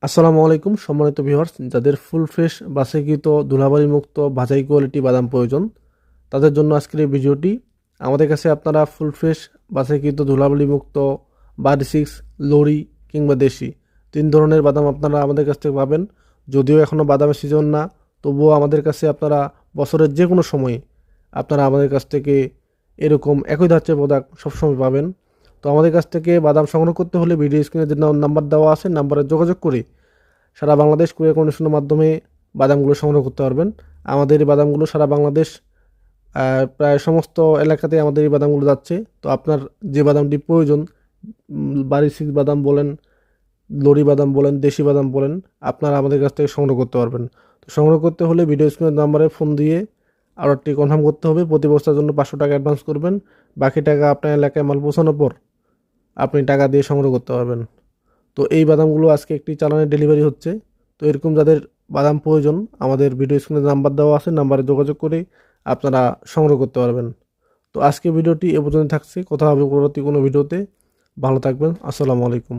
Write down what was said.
আসসালামু আলাইকুম সম্মানিত ভিউয়ার্স, যাদের ফুল ফ্রেশ বাছাইকৃত ধুলাবালি মুক্ত বাছাই কোয়ালিটি বাদাম প্রয়োজন তাদের জন্য আজকের এই ভিডিওটি। আমাদের কাছে আপনারা ফুল ফ্রেশ বাছাইকৃত ধুলাবালি মুক্ত বাড়ি সিক্স, লরি কিংবা দেশি তিন ধরনের বাদাম আপনারা আমাদের কাছ থেকে পাবেন। যদিও এখনও বাদামের সিজন না, তবুও আমাদের কাছে আপনারা বছরের যে কোনো সময়ে আপনারা আমাদের কাছ থেকে এরকম একই ধাঁচের প্রোডাক্ট সবসময় পাবেন। তো আমাদের কাছ থেকে বাদাম সংগ্রহ করতে হলে ভিডিও স্ক্রিনে যে নাম্বার দেওয়া আছে নাম্বারে যোগাযোগ করে সারা বাংলাদেশ কুরিয়ার কন্ডিশনের মাধ্যমে বাদামগুলো সংগ্রহ করতে পারবেন। আমাদের এই বাদামগুলো সারা বাংলাদেশ প্রায় সমস্ত এলাকাতে আমাদের এই বাদামগুলো যাচ্ছে। তো আপনার যে বাদামটি প্রয়োজন, বাড়ি সিক্স বাদাম বলেন, লরি বাদাম বলেন, দেশি বাদাম বলেন, আপনারা আমাদের কাছ থেকে সংগ্রহ করতে পারবেন। তো সংগ্রহ করতে হলে ভিডিও স্ক্রিনের নাম্বারে ফোন দিয়ে অর্ডারটি কনফার্ম করতে হবে। প্রতি বস্তার জন্য 500 টাকা অ্যাডভান্স করবেন, বাকি টাকা আপনার এলাকায় মাল পৌঁছানোর পর আপনি টাকা দিয়ে সংগ্রহ করতে পারবেন। তো এই বাদামগুলো আজকে একটি চালানের ডেলিভারি হচ্ছে। তো এরকম যাদের বাদাম প্রয়োজন আমাদের ভিডিও স্ক্রিনে নাম্বার দেওয়া আছে, নাম্বারে যোগাযোগ করে আপনারা সংগ্রহ করতে পারবেন। তো আজকে ভিডিওটি এ পর্যন্ত থাকছে, কথা হবে পরবর্তী কোনো ভিডিওতে। ভালো থাকবেন। আসসালামু আলাইকুম।